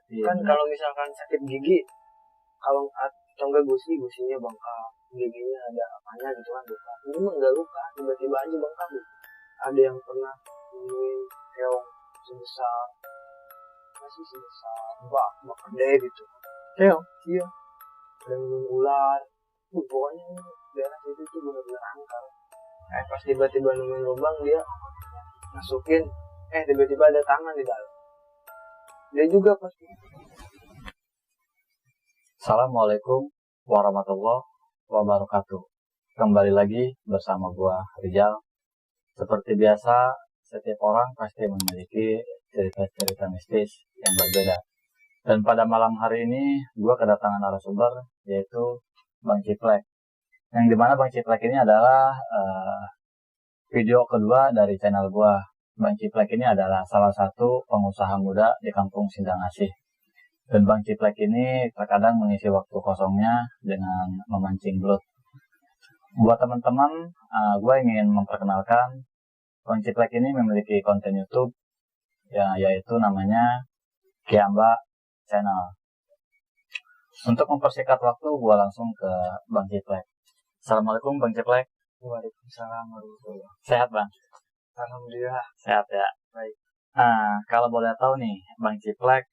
Kan kalau misalkan sakit gigi, kalau atau enggak gusinya bengkak, giginya ada apanya gitu kan luka. Ini mah enggak luka, tiba-tiba aja bengkak gitu. Ada yang pernah nemuin keong sebesar bak gede gitu. Keong? Iya. Dan ular. Pokoknya daerah situ tuh benar-benar angker. Pas tiba-tiba nemuin lubang dia masukin, tiba-tiba ada tangan di dalam. Dia juga pasti. Assalamualaikum warahmatullahi wabarakatuh. Kembali lagi bersama gua Rizal. Seperti biasa, setiap orang pasti memiliki cerita-cerita mistis yang berbeda. Dan pada malam hari ini, gua kedatangan narasumber yaitu Bang Ciplek. Yang dimana Bang Ciplek ini adalah video kedua dari channel gua. Bang Ciplek ini adalah salah satu pengusaha muda di Kampung Sindang Asih. Dan Bang Ciplek ini terkadang mengisi waktu kosongnya dengan memancing belut. Buat teman-teman, gue ingin memperkenalkan Bang Ciplek ini memiliki konten YouTube yaitu namanya Kiamba Channel. Untuk mempersingkat waktu, gue langsung ke Bang Ciplek. Assalamualaikum Bang Ciplek. Waalaikumsalam warahmatullahi wabarakatuh. Sehat Bang? Alhamdulillah. Sehat ya. Baik. Kalau boleh tahu nih, Bang Ciplek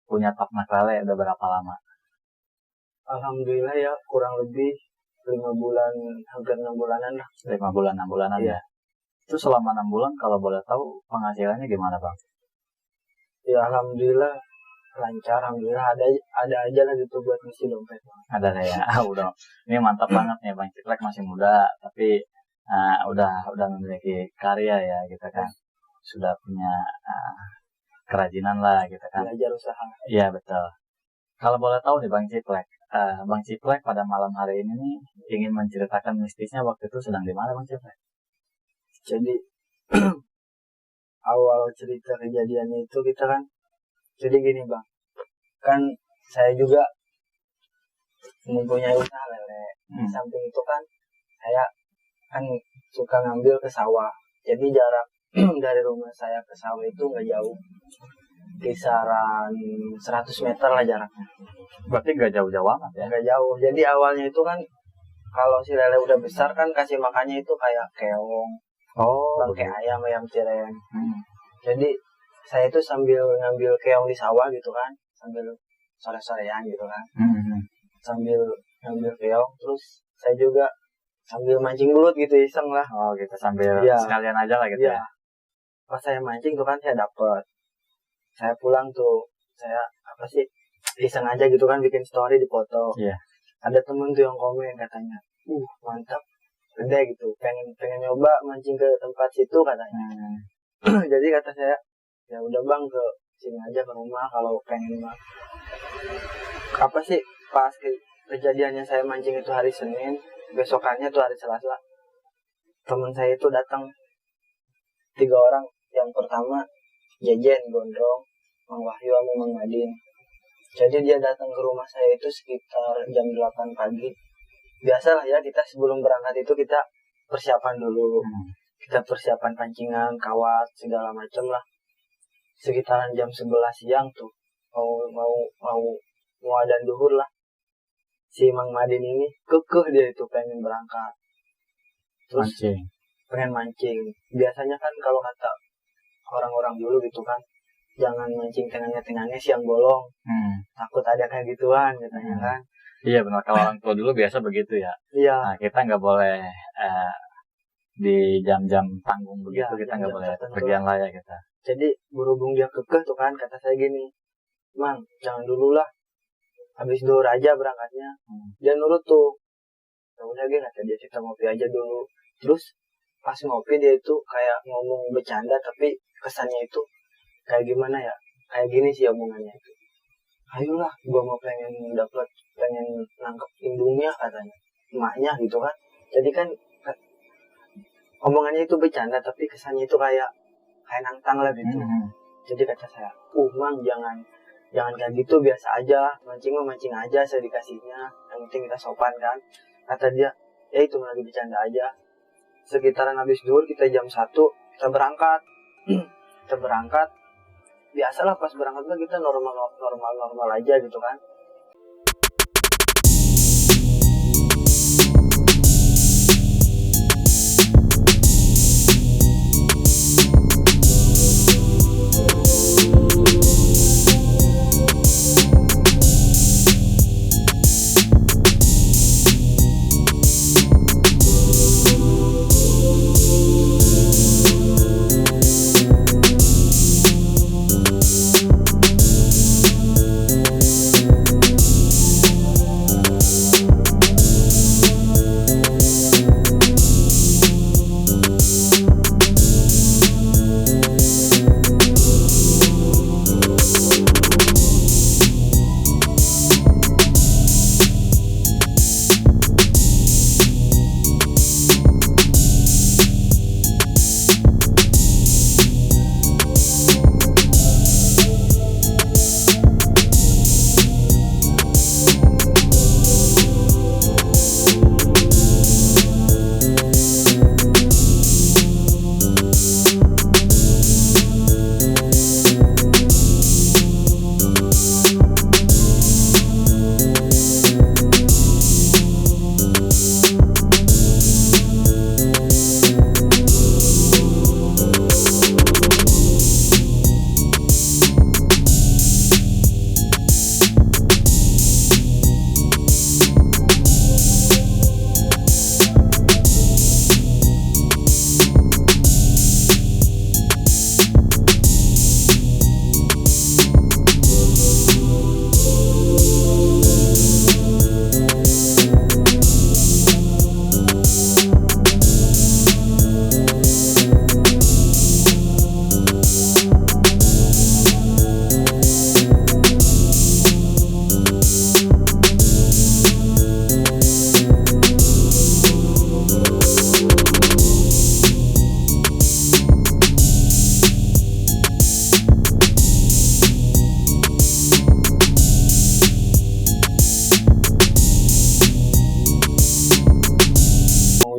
punya ternak lele udah berapa lama? Alhamdulillah ya, kurang lebih 5 bulan, hampir 6 bulanan lah. 5 bulan, 6 bulanan ya. Itu selama 6 bulan kalau boleh tahu penghasilannya gimana Bang? Ya alhamdulillah lancar, alhamdulillah ada aja lah gitu buat ngisi dompet. Ada ya. Udah. Ini mantap banget nih Bang Ciplek, masih muda tapi udah memiliki karya ya gitu kan. Sudah punya kerajinan lah gitu kan. Belajar usaha. Iya betul. Kalau boleh tahu nih Bang Ciplek, Bang Ciplek pada malam hari ini nih ingin menceritakan mistisnya waktu itu sedang di mana Bang Ciplek? Jadi awal cerita kejadiannya itu kita kan, jadi gini Bang, kan saya juga mempunyai usaha lele. Di samping itu kan saya kan suka ngambil ke sawah. Jadi jarak dari rumah saya ke sawah itu nggak jauh, kisaran 100 meter lah jaraknya. Berarti nggak jauh-jauh amat ya? Nggak jauh. Jadi awalnya itu kan kalau si lele udah besar kan kasih makannya itu kayak keong, bangkai ayam cireng. Jadi saya itu sambil ngambil keong di sawah gitu kan, sambil sore-sorean gitu kan, sambil ngambil keong, terus saya juga sambil mancing belut gitu, iseng lah. Oh gitu, sambil sekalian aja lah gitu ya. Pas saya mancing tuh kan saya dapet. Saya pulang tuh, saya iseng aja gitu kan, bikin story dipoto. Ada temen tuh yang komen katanya, mantap, gede gitu, pengen nyoba mancing ke tempat situ katanya. Jadi kata saya, ya udah Bang, ke sini aja ke rumah kalau pengen mah. Pas kejadiannya saya mancing itu hari Senin, besokannya tuh hari Selasa, temen saya itu datang 3 orang. Yang pertama Jejen Gondrong, Mang Wahyu sama Mang Madin. Jadi dia datang ke rumah saya itu sekitar jam 8 pagi. Biasalah ya, kita sebelum berangkat itu kita persiapan dulu. Kita persiapan pancingan, kawat, segala macam lah. Sekitaran jam 11 siang tuh mau adzan duhur lah. Si Mang Madin ini kekeh dia itu pengen berangkat. Terus pengen mancing. Biasanya kan kalau kata orang-orang dulu gitu kan, jangan mancing tengahnya siang bolong. Takut ada kayak gituan katanya kan. Iya benar, kalau orang tua dulu biasa begitu ya. Iya. Nah, kita nggak boleh di jam-jam tanggung begitu, kita nggak boleh pergian raya kita. Jadi berhubung dia kekeh tuh kan, kata saya gini, Mang, jangan dulu lah, habis duhur aja berangkatnya. Dia nurut tuh. Ya udah kata dia, kita ngopi aja dulu. Terus pas ngopi dia itu kayak ngomong bercanda, tapi kesannya itu kayak gimana ya, kayak gini sih omongannya itu. Ayolah, gua mau pengen nangkep indungnya katanya, emaknya gitu kan. Jadi kan omongannya itu bercanda, tapi kesannya itu kayak nantang lah gitu. Jadi kata saya, Mang, jangan kayak gitu, biasa aja, mancing aja, saya dikasihnya, yang penting kita sopan kan. Kata dia, ya itu lagi bercanda aja. Sekitaran habis duhur, kita jam 1 kita berangkat. biasalah pas berangkat mah kita normal aja gitu kan.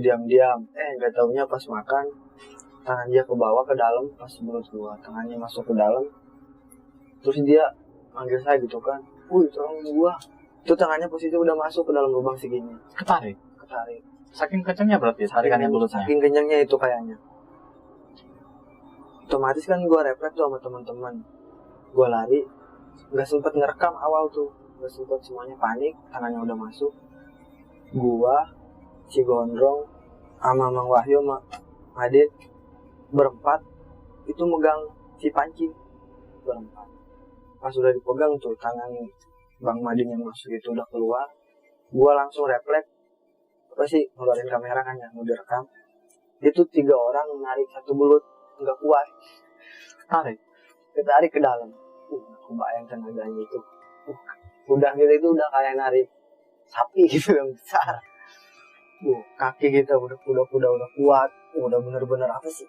Diam-diam, nggak taunya pas makan tangan dia ke bawah ke dalam, pas mulut gua tangannya masuk ke dalam, terus dia manggil saya gitu kan, tolong gua, itu tangannya posisi udah masuk ke dalam lubang segini, Ketarik. Saking kencangnya berarti tarikannya mulutnya. Saking kencangnya itu kayaknya. Otomatis kan gua refleks tuh sama teman-teman, gua lari, nggak sempet ngerekam awal tuh, nggak sempet, semuanya panik, tangannya udah masuk. Gua, si Gondrong, sama Mang Wahyu sama Adit berempat itu megang si panci berempat. Pas udah dipegang tuh tangan Bang Madin yang masuk itu udah keluar, gua langsung refleks ngeluarin kamera kan yang mau direkam. Itu 3 orang narik satu belut, nggak kuat, ketarik ke dalam. Aku bayangkan tenaganya itu, udah gitu itu udah kayak narik sapi gitu yang besar. Kaki kita udah kuat, udah bener-bener apa sih?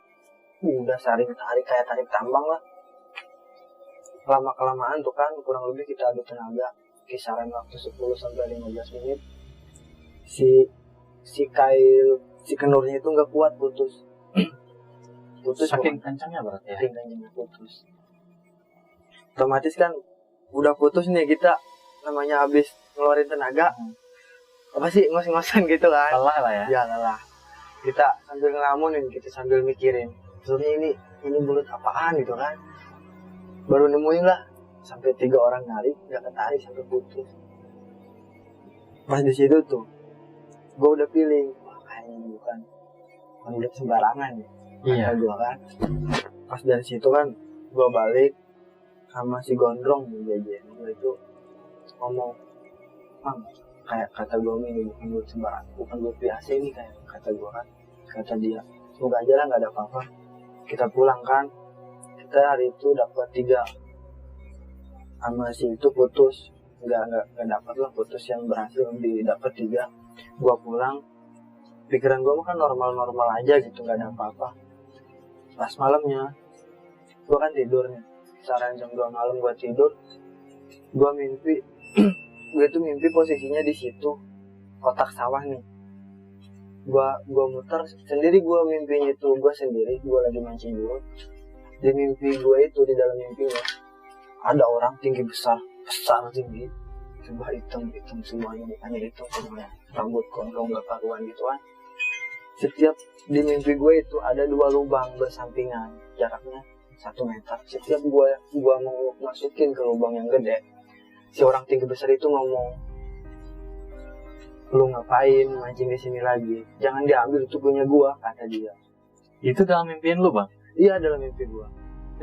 Udah tarik kayak tarik tambang lah. Lama-kelamaan tuh kan kurang lebih kita adu tenaga, kisaran waktu 10-15 menit. Si kail, si kenurnya itu nggak kuat, putus. Saking kencangnya berarti ya? Saking kencangnya putus. Otomatis kan udah putus nih kita, namanya habis ngeluarin tenaga. Apa sih, ngos-ngosan gitu kan, lelah lah ya. Ya lelah, kita sambil ngelamunin, kita sambil mikirin sebenarnya ini belut apaan gitu kan, baru nemuin lah sampai 3 orang narik nggak ketarik sampai putus. Pas di situ tuh gue udah feeling, kayaknya ini bukan belut sembarangan ya. Iya. Gue kan pas dari situ kan gue balik sama si Gondrong jajan, gue itu ngomong, Mang, kayak kata gue ini bukan buat sembarang, bukan buat biasa ini, kayak kata gue kan, kata dia, semoga aja lah nggak ada apa-apa. Kita pulang kan, kita hari itu dapat 3, sama si itu putus, nggak dapat lah, putus yang berhasil didapat 3. Gue pulang, pikiran gue kan normal aja gitu, nggak ada apa-apa. Pas malamnya, gue kan tidurnya, sekarang jam 2 malam gue tidur, gue mimpi. Gue tuh mimpi posisinya di situ, kotak sawah nih. Gue muter sendiri, gue mimpinya itu gue sendiri, gue lagi mancing dulu. Di mimpi gue itu, di dalam mimpinya ada orang tinggi besar tinggi, coba hitam semuanya, mukanya hitam semuanya, rambut gondrong gak karuan gitu kan. Setiap di mimpi gue itu ada 2 lubang bersampingan, jaraknya 1 meter. Setiap gue mau masukin ke lubang yang gede, si orang tinggi besar itu ngomong, lu ngapain mancing di sini lagi? Jangan diambil, itu punya gue, kata dia. Itu dalam mimpiin lu, Bang? Iya, dalam mimpi gue.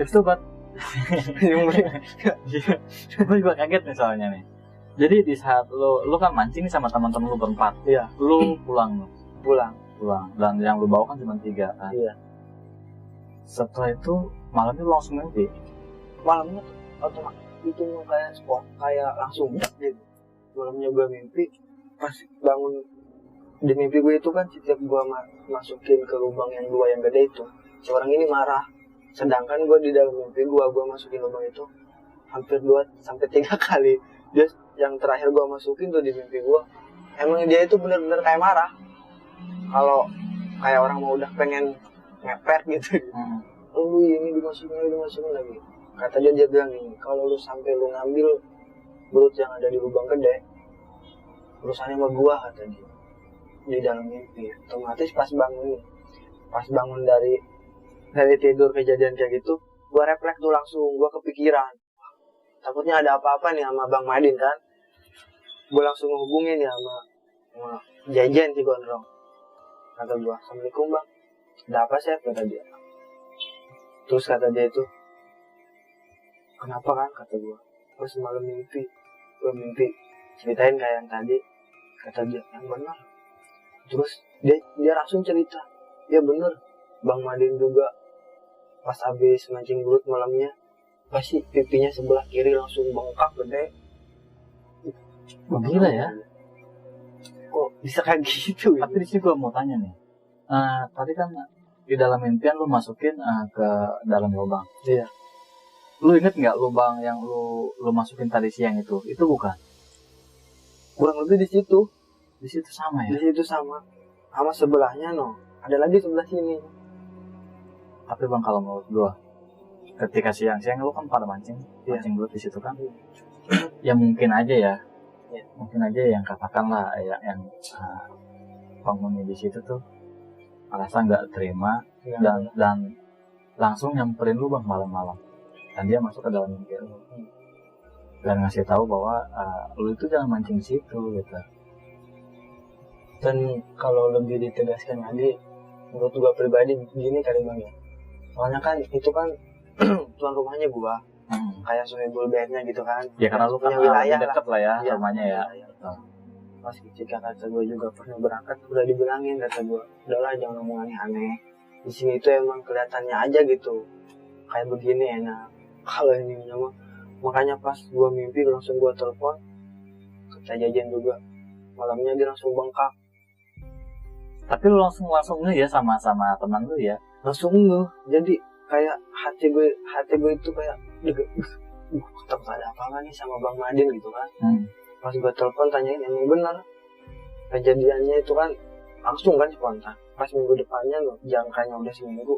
Itu, Bang. Gue juga kaget nih soalnya nih. Jadi di saat lu kan mancing sama teman-teman lu berempat. Iya. Lu pulang. Dan Dan yang lu bawa kan cuma 3 kan. Iya. Setelah itu malamnya lu langsung mimpi. Malamnya tuh otomatis itu kayak sport, kayak langsung gitu. Malamnya gue mimpi, pas bangun di mimpi gue itu kan setiap gue masukin ke lubang yang 2 yang gede itu, si orang ini marah. Sedangkan gue di dalam mimpi gue masukin lubang itu hampir 2-3 kali. Dia yang terakhir gue masukin tuh di mimpi gue, emang dia itu bener-bener kayak marah. Kalau kayak orang mau udah pengen ngepet gitu. Lu ini dimasukin lagi. Kata dia bilang ini, kalau lu sampai lu ngambil belut yang ada di lubang gede, urusannya sama gue, kata dia. Di dalam mimpi, otomatis pas bangun dari tidur kejadian kayak gitu, gue refleks tuh langsung, gue kepikiran takutnya ada apa-apa nih sama Bang Madin kan. Gue langsung hubungin ya sama Jajan si Gondrong. Kata gue, Assalamualaikum Bang, ada apa sih? Kata dia. Terus kata dia itu, kenapa kan? Kata gue semalam gue mimpi ceritain kayak yang tadi. Kata dia, yang benar. Terus dia langsung cerita, ya bener, Bang Madin juga pas habis mancing belut malamnya, pasti pipinya sebelah kiri langsung bengkak gede. Gila ya. Kok bisa kayak gitu? Tapi di sini gue mau tanya nih. Tadi kan di dalam mimpian lu masukin ke dalam lubang. Iya. Lu inget nggak lubang yang lu masukin tadi siang itu? Itu bukan? Kurang lebih di situ. Di situ sama ya? Di situ sama sebelahnya ada lagi sebelah sini. Tapi Bang, kalau menurut gua, ketika siang-siang lu kan pada mancing belut di situ kan? Ya mungkin aja ya. Mungkin aja yang katakanlah yang penghuni di situ tuh merasa nggak terima dan langsung nyamperin lu Bang malam-malam. Dan dia masuk ke dalam mimpi lu. Dan ngasih tahu bahwa lu itu jangan mancing di situ gitu. Dan kalau lebih ditegaskan lagi, menurut gua pribadi gini kali Bang ya. Soalnya kan itu kan tuan rumahnya gua, kayak Suhebul Bandnya gitu kan. Ya karena lu kan wilayah deket lah ya rumahnya ya. Pas ketika kata gua juga pernah berangkat, udah dibilangin kata gua, udahlah jangan ngomong aneh-aneh. Di sini itu emang kelihatannya aja gitu, kayak begini enak. Kalau ini mah, makanya pas gua mimpi langsung gua telepon, kata Jajan juga, malamnya dia langsung bengkak. Tapi lu langsung ngeh ya sama teman lu ya? Langsung ngeh, jadi kayak hati gue itu kayak takut ada apa nih sama Bang Madin gitu kan. Pas gue telepon tanyain, emang benar kejadiannya itu kan langsung kan spontan. Pas minggu depannya jangkanya udah seminggu,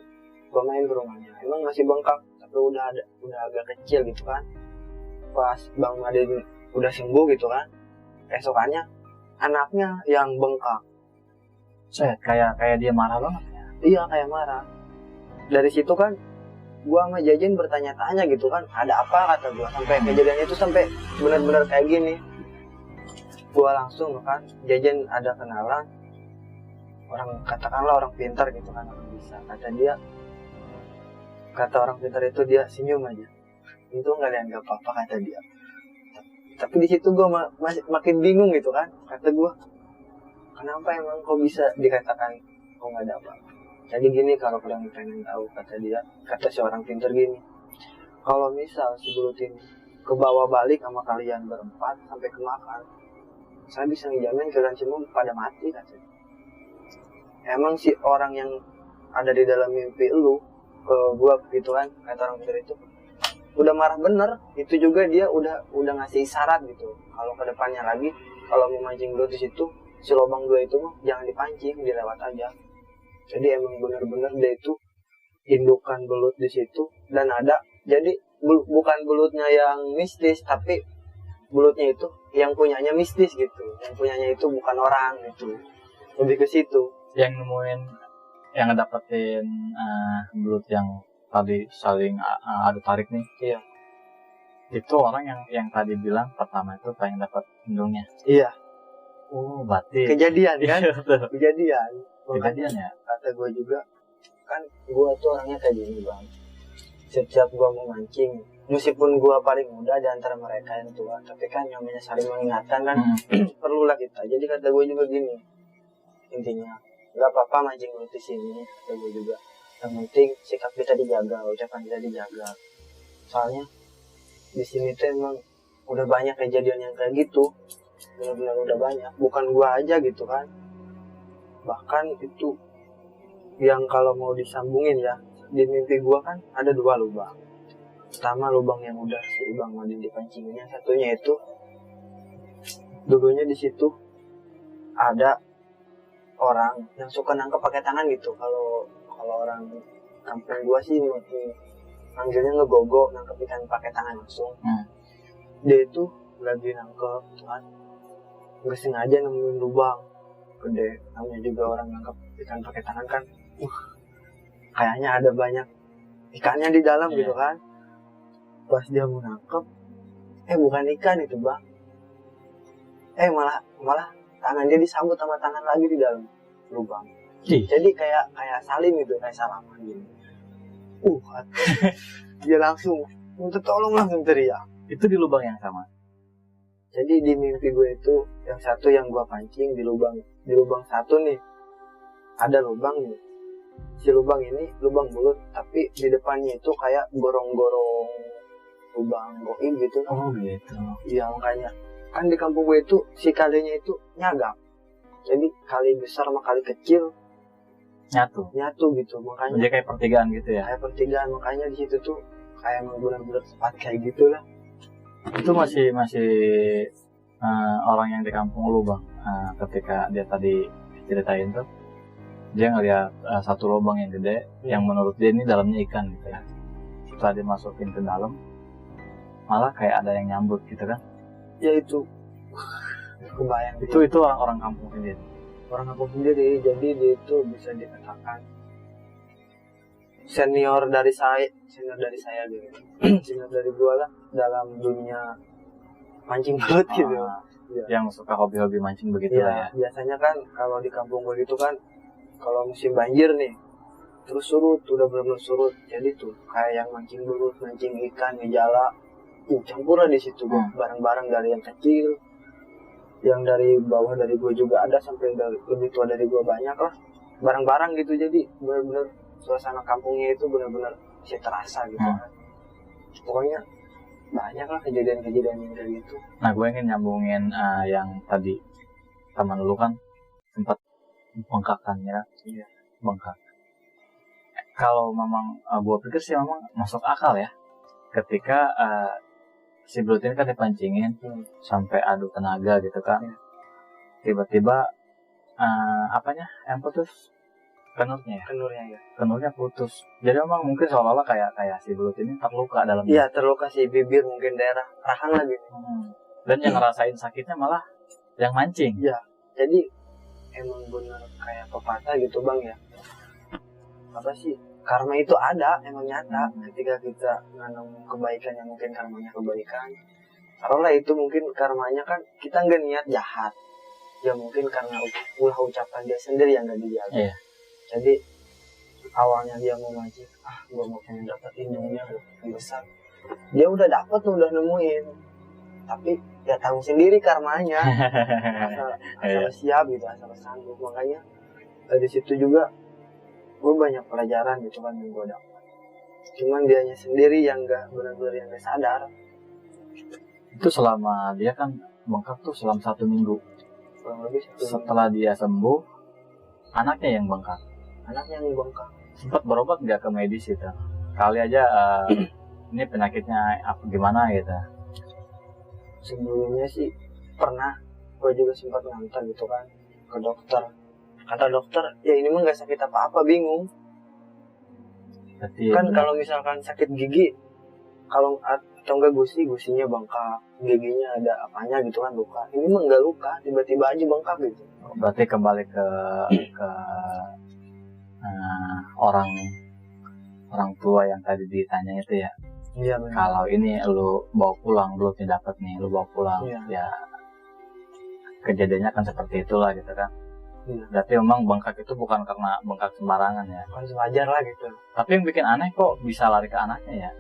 gue main ke rumahnya, emang masih bengkak tapi udah agak kecil gitu kan. Pas Bang Madin udah sembuh gitu kan, esokannya anaknya yang bengkak. Kayak dia marah banget ya? Iya, kayak marah. Dari situ kan gua sama Jajan bertanya-tanya gitu kan, ada apa kata gua, sampai kejadiannya itu sampai benar-benar kayak gini. Gua langsung kan, Jajan ada kenalan katakanlah orang pintar gitu kan, orang bisa. Kata orang pintar itu dia senyum aja, itu kalian gak apa-apa kata dia. Tapi di situ gua masih makin bingung gitu kan. Kata gua, kenapa emang kok bisa dikatakan kok nggak ada apa-apa? Jadi gini, kalau kalian pengen tahu, kata si orang pintar gini, kalau misal si belut ini ke bawah balik sama kalian berempat sampai kemakan, saya bisa ngejamin kalian semua pada mati katanya. Emang si orang yang ada di dalam mimpi lu ke gua gitu kan, kata orang pintar itu udah marah bener. Itu juga dia udah ngasih isyarat gitu, kalau kedepannya lagi kalau mau mancing belut di situ, si lubang 2 itu jangan dipancing, dilewat aja. Jadi emang benar-benar dia itu indukan belut di situ, dan ada jadi bukan belutnya yang mistis, tapi belutnya itu yang punyanya mistis gitu, yang punyanya itu bukan orang gitu, lebih ke situ. Yang nemuin, yang ngedapetin belut yang tadi saling adu tarik nih, Iya. Itu orang yang tadi bilang pertama itu pengen dapat indungnya. Iya. Oh, berarti Kejadian kan? Iya, betul. Kejadian. Kejadian ya. Kata gue juga, kan gue tuh orangnya kayak gini bang. Setiap gue mau mancing, meskipun gue paling muda di antara mereka yang tua, tapi kan namanya saling mengingatkan kan, perlulah kita. Jadi kata gue juga gini, intinya, nggak apa-apa mancing belut di sini, kata gue juga. Yang penting sikap kita dijaga, ucapan kita dijaga. Soalnya di sini tuh emang udah banyak kejadian yang kayak gitu, benar-benar udah banyak. Bukan gue aja gitu kan, bahkan itu yang kalau mau disambungin ya, di mimpi gue kan ada 2 lubang. Pertama lubang yang udah si Bang Madin dipancinginnya, satunya itu dulunya di situ ada orang yang suka nangkep pakai tangan gitu. Kalau orang kampung gua sih manggilnya ngegogo, nangkep ikan pakai tangan langsung. Dia itu lagi nangkep kan, nggak sengaja nemuin lubang gede. Namanya juga orang nangkep ikan pakai tangan kan, kayaknya ada banyak ikannya di dalam gitu kan. Pas dia mau nangkep, bukan ikan itu bang, malah tangan dia disambut sama tangan lagi di dalam lubang. Jadi kayak salim gitu, kayak salaman gitu. Dia langsung minta tolong, langsung teriak. Itu di lubang yang sama. Jadi di mimpi gue itu yang satu yang gue pancing di lubang satu nih ada lubang nih. Si lubang ini lubang belut, tapi di depannya itu kayak gorong-gorong lubang goib gitu. Oh gitu. Iya, makanya kan di kampung gue itu si kalinya itu nyagap. Jadi kali besar sama kali kecil nyatu gitu, makanya jadi kayak pertigaan gitu ya. Kayak pertigaan, makanya di situ tuh kayak benar-benar tempat kayak gitulah. Itu masih orang yang di kampung lu bang, ketika dia tadi ceritain tuh dia ngeliat satu lubang yang gede, yang menurut dia ini dalamnya ikan gitu ya. Setelah dimasukin ke dalam, malah kayak ada yang nyambut gitu kan. Ya itu kebayang itu orang-orang kampung sendiri. Orang kampung sendiri, jadi dia itu bisa dikatakan senior dari saya gitu. Senior dari gua lah dalam dunia mancing belut gitu. Yang suka hobi-hobi mancing begitu ya. Biasanya kan kalau di kampung gua gitu kan, kalau musim banjir nih, terus surut, udah benar-benar surut. Jadi tuh kayak yang mancing belut, mancing ikan, ngejala, campur lah di situ gua, bareng-bareng dari yang kecil, yang dari bawah dari gue juga ada, sampai lebih tua dari gue banyak lah, bareng-bareng gitu. Jadi benar-benar suasana kampungnya itu benar-benar bisa terasa gitu kan. Pokoknya banyak lah kejadian-kejadian yang kayak gitu. Nah gue ingin nyambungin yang tadi teman lu kan sempat bengkakannya. Iya. Bengkak. Kalau memang gue pikir sih memang masuk akal ya, ketika si belut ini kan dipancingin sampai adu tenaga gitu kan. Tiba-tiba yang putus kenurnya ya. Kenurnya putus. Jadi memang mungkin seolah-olah kayak si belut ini terluka dalam. Iya, terluka si bibir, mungkin daerah rahang lagi. Dan yang ngerasain sakitnya malah yang mancing. Iya. Jadi emang benar kayak pepatah gitu bang ya. Apa sih? Karma itu ada, emang nyata. Ketika kita nanam kebaikan yang mungkin karmanya kebaikan, taruhlah itu mungkin karmanya kan kita nggak niat jahat, ya mungkin karena ulah ucapan dia sendiri yang nggak dijaga. Iya. Jadi awalnya dia mau mancing, gue mau pengen dapat indungnya yang besar, dia udah dapat, udah nemuin, tapi ya tahu sendiri karmanya. asal siap gitu, asal sanggup. Makanya dari situ juga gue banyak pelajaran gitu kan yang gue dapat. Cuman dianya sendiri yang nggak benar-benar yang nggak sadar. Itu selama dia kan bengkak tuh selama 1 minggu. Kurang lebih 1 minggu. Setelah dia sembuh, anaknya yang bengkak. Sempat berobat nggak ke medis itu? Kali aja ini penyakitnya apa gimana gitu. Sebelumnya sih pernah, gue juga sempat ngantar gitu kan ke dokter. Kata dokter, ya ini mah nggak sakit apa-apa, bingung. Berarti Kan benar. kalau misalkan sakit gigi, kalau atau enggak gusinya bengkak, giginya ada apanya gitu kan, luka. Ini mah enggak luka, tiba-tiba aja bengkak gitu. Berarti kembali ke orang tua yang tadi ditanya itu ya. Iya benar. Kalau ini lu bawa pulang, belum dapat nih, lu bawa pulang, Iya. ya kejadiannya kan seperti itulah gitu kan. Iya. Berarti memang bengkak itu bukan karena bengkak sembarangan ya. Kan wajar lah gitu. Tapi yang bikin aneh kok bisa lari ke anaknya ya.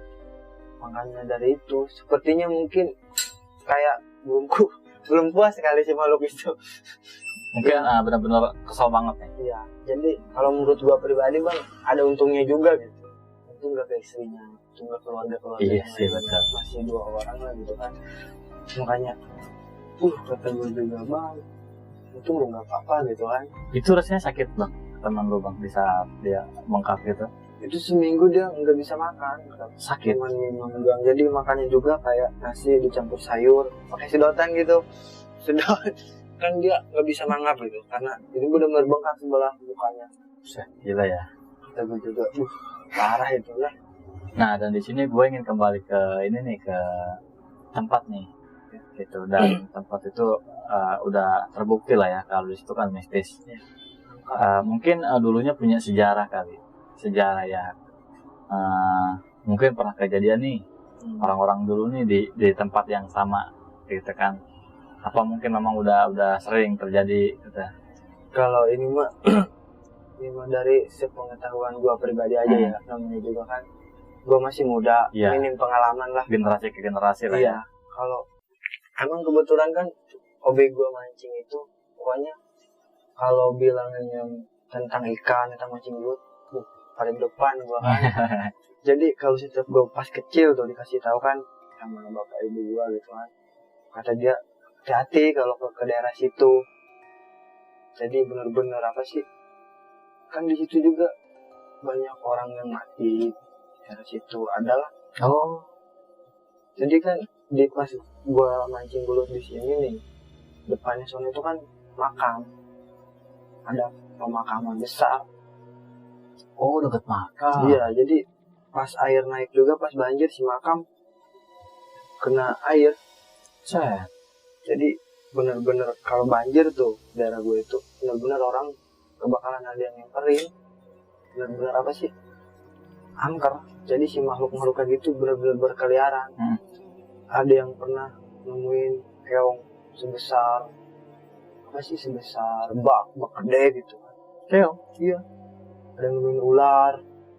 Makanya dari itu, sepertinya mungkin kayak belum puas sekali si makhluk itu. Mungkin benar-benar kesel banget nih. Iya. Jadi kalau menurut gua pribadi bang, ada untungnya juga gitu. Untung gak ke istrinya, untung gak keluarga Iya yang sih, lain. betul. Masih 2 orang lah gitu kan. Makanya, kata gue juga bang, untung lu gak apa-apa gitu kan. Itu rasanya sakit bang, teman lu bang, di saat dia bengkak gitu. Itu seminggu dia nggak bisa makan, Sakit. cuman minum doang. Jadi makannya juga kayak nasi dicampur sayur, pakai sedotan gitu. Sedot kan dia nggak bisa mangap gitu, karena ini benar-benar bengkak sebelah mukanya. Gila ya. Kata gue juga, parah itu lah. Nah, dan di sini gue ingin kembali ke ini nih, ke tempat nih, gitu. Dan tempat itu udah terbukti lah ya kalau di situ kan mistis. Mungkin dulunya punya sejarah kali, sejarah ya. Mungkin pernah kejadian nih orang-orang dulu nih di tempat yang sama, gitu kan. Apa mungkin memang udah sering terjadi gitu. Kalau ini mah dari sepengetahuan gua pribadi aja ya, namanya juga kan gua masih muda, minim pengalaman lah, generasi ke generasi lah. Iya. Kalau emang kebetulan kan hobi gua mancing itu pokoknya kalau bilangnya tentang ikan, tentang mancing belut, paling depan gua kan. Jadi kalau setiap gua pas kecil tuh dikasih tahu kan sama bapak ibu gua gitu kan, kata dia hati-hati kalau ke daerah situ. Jadi benar-benar apa sih, kan di situ juga banyak orang yang mati di daerah situ adalah. Oh. Jadi kan di pas gua mancing belut di sini nih, depannya sono itu kan makam, ada pemakaman besar. Oh, dekat makam. Iya, jadi pas air naik juga, pas banjir si makam kena air. Jadi benar-benar kalau banjir tuh daerah gue itu benar-benar orang kebakaran, ada yang nyamperin, benar-benar apa sih, angker. Jadi si makhluk-makhluk kayak gitu benar-benar berkeliaran. Ada yang pernah nemuin keong sebesar bak gede gitu kan. Keong? Iya. Ada yang nemuin ular.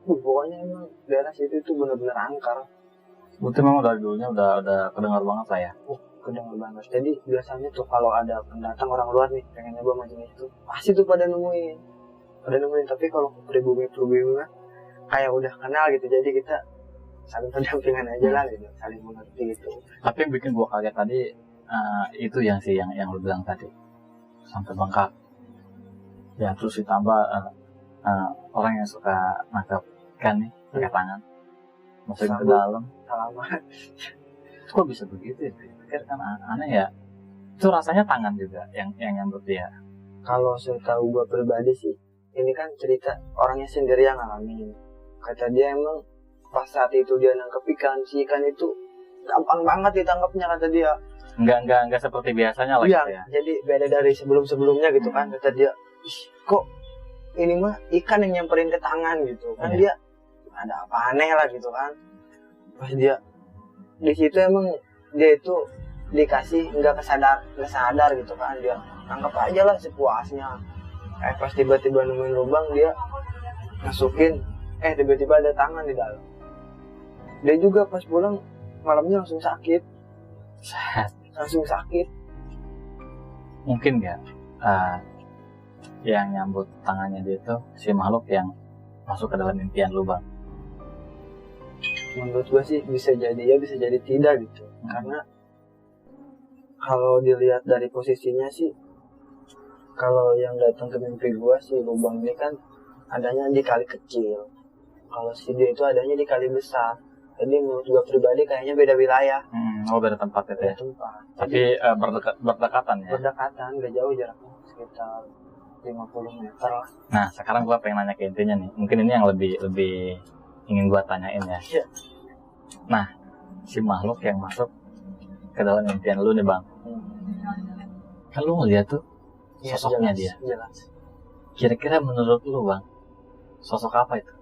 Pokoknya emang daerah situ itu benar-benar angker. Berarti memang dari dulunya udah kedengar banget lah ya. Kedengar banget. Jadi biasanya tuh kalau ada pendatang orang luar nih pengen nyoba mancing itu, pasti tuh pada nemuin. Tapi kalau pribumi kayak udah kenal gitu, jadi kita saling pendampingan aja lah gitu, saling mengerti gitu. Tapi yang bikin gua kaget tadi itu yang lu bilang tadi, sampai bengkak. Ya terus ditambah orang yang suka nangkap ikan nih pakai tangan, masukin ke dalam. Salaman. Kok bisa begitu ya? Pikir kan aneh ya. Itu rasanya tangan juga yang nyambut dia. Kalau saya tahu gua pribadi sih, ini kan cerita orangnya sendiri yang ngalamin. Kata dia emang pas saat itu dia nangkep ikan, si ikan itu gampang banget ditangkapnya kata dia. Enggak seperti biasanya lah iya, gitu ya. Jadi beda dari sebelumnya gitu kan. Kata dia, kok ini mah ikan yang nyamperin ke tangan gitu kan. Dia ada apa aneh lah gitu kan. Pas dia di situ emang dia itu dikasih nggak sadar gitu kan, dia tangkap aja lah sepuasnya. Pas tiba-tiba nemuin lubang dia masukin, tiba-tiba ada tangan di dalam. Dia juga pas pulang malamnya langsung sakit. Mungkin nggak yang nyambut tangannya dia itu si makhluk yang masuk ke dalam impian lubang? Menurut gue sih bisa jadi ya, bisa jadi tidak gitu. Karena kalau dilihat dari posisinya sih, kalau yang datang ke mimpi gue sih lubang ini kan adanya di kali kecil. Kalau si dia itu adanya di kali besar. Jadi menurut gue pribadi kayaknya beda wilayah. Beda tempat itu ya. Tempat. Tapi berdekatan ya. Berdekatan, gak jauh jaraknya, sekitar 50 meter lah. Nah sekarang gue pengen nanya ke intinya nih. Mungkin ini yang lebih ingin gua tanyain ya. Iya. Nah, si makhluk yang masuk ke dalam impian lu nih bang, kan lu ngeliat tuh sosoknya jelas, dia. Jelas. Kira-kira menurut lu bang, sosok apa itu?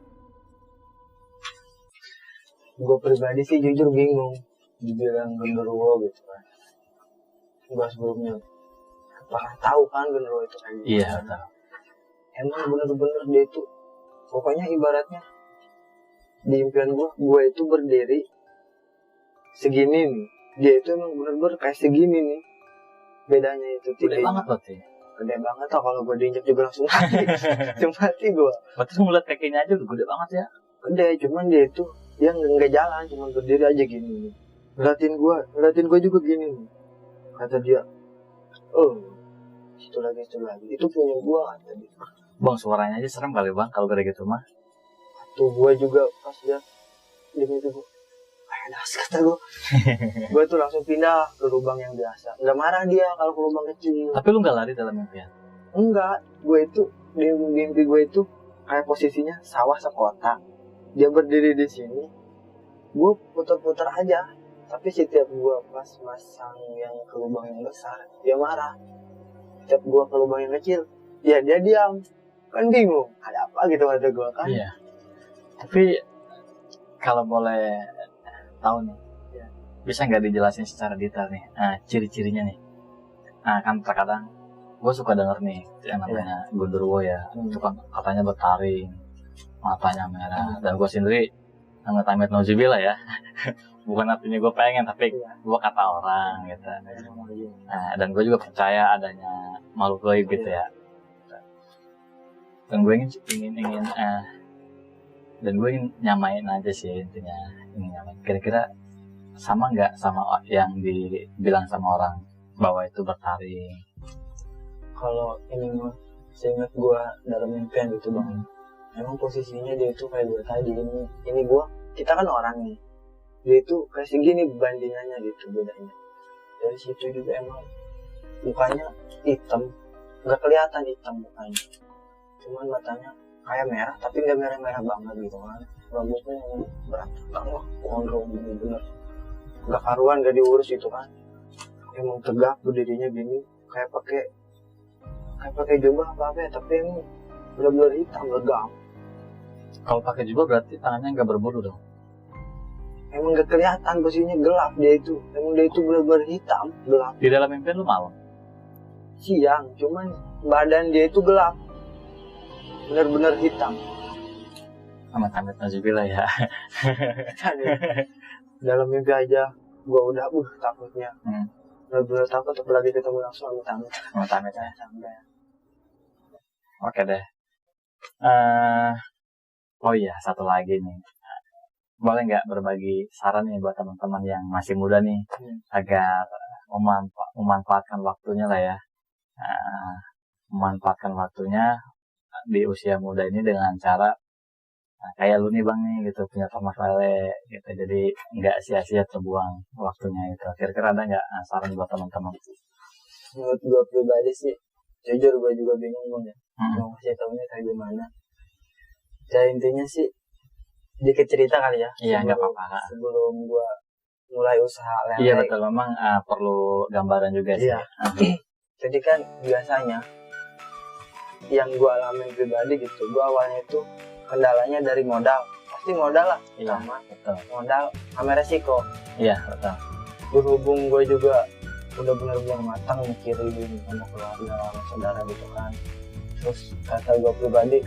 Gue pribadi sih jujur bingung dibilang genderuwo gitu kan. Gue sebelumnya apakah tahu kan genderuwo itu kayak gitu. Iya tahu. Emang bener-bener dia itu, pokoknya ibaratnya di impian gue itu berdiri segini nih. Dia itu emang bener-bener kayak segini nih. Bedanya itu Gede banget berarti. Gede banget lah, kalau gue diinjak juga langsung mati. Langsung mati gue. Berarti lu ngeliat kakinya aja udah gede banget ya? Gede, cuman dia itu dia nggak jalan, cuma berdiri aja gini. Ngeliatin gue juga gini nih. Kata dia, oh, itu lagi. Itu punya gue kata dia. Bang suaranya aja serem kali bang kalau gede gitu mah. Tuh gue juga pas dia gini tuh gue, das kata gue. Gue tuh langsung pindah ke lubang yang biasa. Nggak marah dia kalau ke lubang kecil. Tapi lu nggak lari dalam impian? Enggak, gue itu di mimpi gue itu kayak posisinya sawah sekota. Dia berdiri di sini, gue putar-putar aja. Tapi setiap gue pas masang yang ke lubang yang besar, dia marah. Setiap gue ke lubang yang kecil, dia diam. Kan bingung, ada apa gitu kata gue kan. Iya. Tapi kalau boleh tahu nih, ya, bisa nggak dijelasin secara detail nih, ciri-cirinya nih? Kan terkadang gue suka denger nih yang namanya genderuwo ya, itu kan katanya bertaring, matanya merah, dan gue sendiri amit-amit nauzubillah ya. Bukan artinya gue pengen, tapi gue kata orang gitu. Dan gue juga percaya adanya makhluk gaib gitu ya. Dan gue ingin nyamain aja sih intinya. Kira-kira sama nggak sama yang dibilang sama orang bahwa itu bertaring? Kalau ini mah, seingat gue dalam impian gitu bang, emang posisinya dia itu kayak gue tadi. Ini gue, kita kan orang nih, dia itu kayak segini bandingannya gitu bedanya. Dari situ juga emang mukanya hitam, nggak kelihatan hitam mukanya, cuman matanya kayak merah tapi nggak merah-merah banget gitu kan. Rambutnya yang berantakan lah, gondrong bener-bener nggak karuan, nggak diurus itu kan. Emang tegak berdirinya gini, kayak pakai jubah apa ya, tapi emang bener-bener hitam, legam. Kalau pakai jubah berarti tangannya nggak berbulu dong? Emang nggak kelihatan, posisinya gelap dia itu. Emang dia itu bener-bener hitam, gelap. Di dalam impian lu malam? Siang, cuman badan dia itu gelap, bener-bener hitam. Amit-amit nauzubillah ya. Dalam mimpi aja gua udah takutnya. Bener-bener takut, apalagi ketemu langsung amit-amit ya. Sampai. Oke deh. Oh iya, satu lagi nih. Boleh nggak berbagi saran nih buat teman-teman yang masih muda nih, agar memanfaatkan waktunya lah ya. Memanfaatkan waktunya di usia muda ini dengan cara kayak lu nih bang nih gitu, punya format lele gitu, jadi nggak sia-sia terbuang waktunya gitu. Kira-kira ada nggak saran buat teman-teman? Menurut gue pribadi sih, jujur gue juga bingung bang ya, mau kasih taunya kayak gimana. Ya intinya sih dikit cerita kali ya. Iya, nggak apa-apa. Sebelum gue mulai usaha lele. Iya betul, memang perlu gambaran juga sih. Iya. Jadi kan biasanya yang gue alamin pribadi gitu, gue awalnya itu kendalanya dari modal. Pasti modal lah, sama betul. Modal sama resiko. Iya betul. Berhubung gue juga udah benar-benar matang mikirin sama keluarga, sama saudara gitu kan. Terus kata gue pribadi,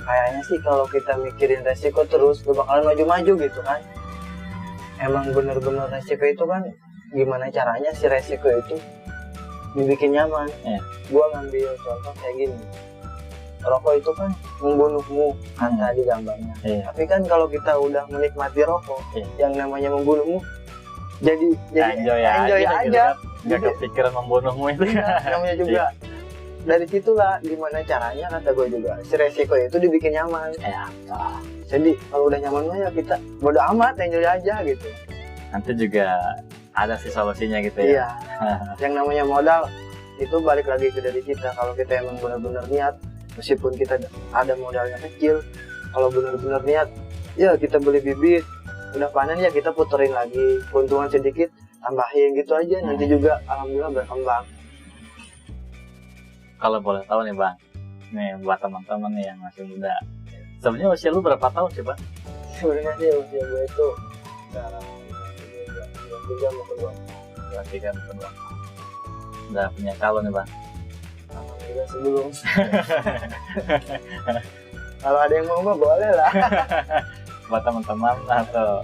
kayaknya sih kalau kita mikirin resiko terus gak bakalan maju-maju gitu kan. Emang bener-bener resiko itu kan gimana caranya si resiko itu dibikin nyaman. Gue ngambil contoh kayak gini, rokok itu kan membunuhmu kan tadi gambarnya. Tapi kan kalau kita udah menikmati rokok, yang namanya membunuhmu jadi enjoy aja. Gak kepikiran membunuhmu itu. Namanya juga. Dari situlah gimana caranya kata gue juga si resiko itu dibikin nyaman. Jadi kalau udah nyaman mah ya kita bodo amat, enjoy aja gitu. Nanti juga ada sih solusinya gitu ya. Iya. Yang namanya modal itu balik lagi ke dari kita. Kalau kita emang benar-benar niat, meskipun kita ada modalnya kecil, kalau benar-benar niat Ya kita beli bibit, udah panen ya kita puterin lagi, keuntungan sedikit tambahin gitu aja, nanti juga alhamdulillah berkembang. Kalau boleh tahu nih Bang, nih buat teman-teman nih yang masih muda, sebenarnya usia lu berapa tahun sih Bang? Sebenarnya sih usia gue itu sekarang 23 mau kedua. Berarti kan kedua. Udah punya calon nih Bang? Alhamdulillah sebelum. Kalau ada yang mau mah boleh lah. Buat teman-teman atau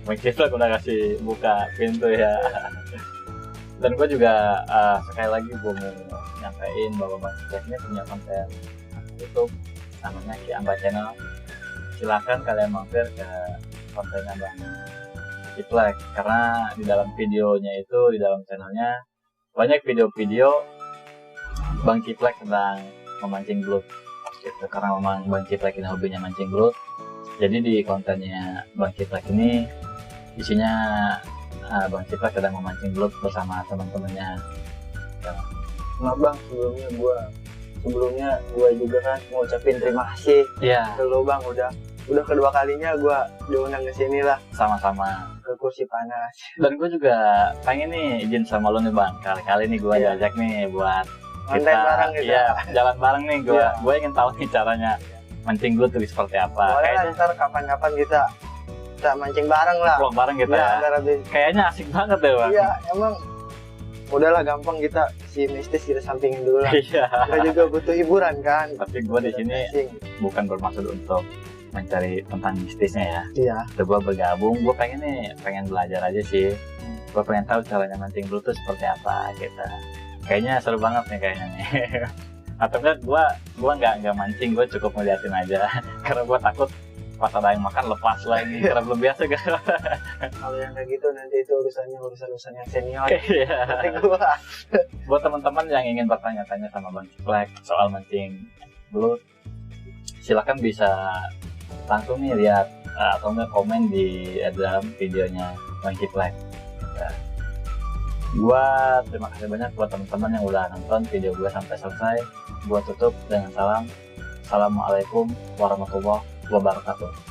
mungkin udah kasih buka pintu ya. Dan gue juga sekali lagi gue mau nyampein bahwa Bang Ciplek ini punya konten YouTube namanya Ki Amba Channel. Silakan kalian mampir ke kontennya Bang Ciplek, karena di dalam videonya itu, di dalam channelnya banyak video-video Bang Ciplek tentang memancing belut gitu. Karena memang Bang Ciplek ini hobinya mancing belut, jadi di kontennya Bang Ciplek ini isinya Bang Ciplek sedang memancing belut bersama teman-temannya. Maaf Bang, sebelumnya gue juga kan mau ucapin terima kasih. Iya. Ke lu Bang, udah kedua kalinya gue diundang ke sini lah, Sama-sama. ke kursi panas. Dan gue juga pengen nih izin sama lo nih Bang, kali-kali nih gue diajak nih buat Konten bareng gitu. Iya, jalan bareng nih gue. Iya. Gue ingin tahu nih caranya mancing belut tuh seperti apa. Boleh Kayaknya lah, ntar kapan-kapan kita mancing bareng lah. vlog bareng gitu Iya, ya. ntar habis. Kayaknya asik banget deh Bang. Iya, emang udahlah gampang, kita si mistis kita sampingin dulu lah. Iya. Kita juga butuh hiburan kan. Tapi gue di sini Mancing. bukan bermaksud untuk mencari tentang mistisnya ya. Iya. Coba bergabung, gue pengen belajar aja sih. Gue pengen tahu caranya mancing belut tuh seperti apa gitu. Kayaknya seru banget nih kayaknya nih. Atau enggak gue nggak mancing, gue cukup ngeliatin aja. Karena gue takut pas ada yang makan lepas lagi. Karena belum biasa gak. Kalau yang kayak gitu nanti itu urusan yang senior. Iya. Nanti gua. Buat teman-teman yang ingin bertanya-tanya sama Bang Ciplek soal mancing belut, silakan bisa langsung nih lihat atau enggak komen di dalam videonya Bang Ciplek. Gua terima kasih banyak buat teman-teman yang udah nonton video gue sampai selesai. Gua tutup dengan salam. Assalamualaikum warahmatullahi wabarakatuh.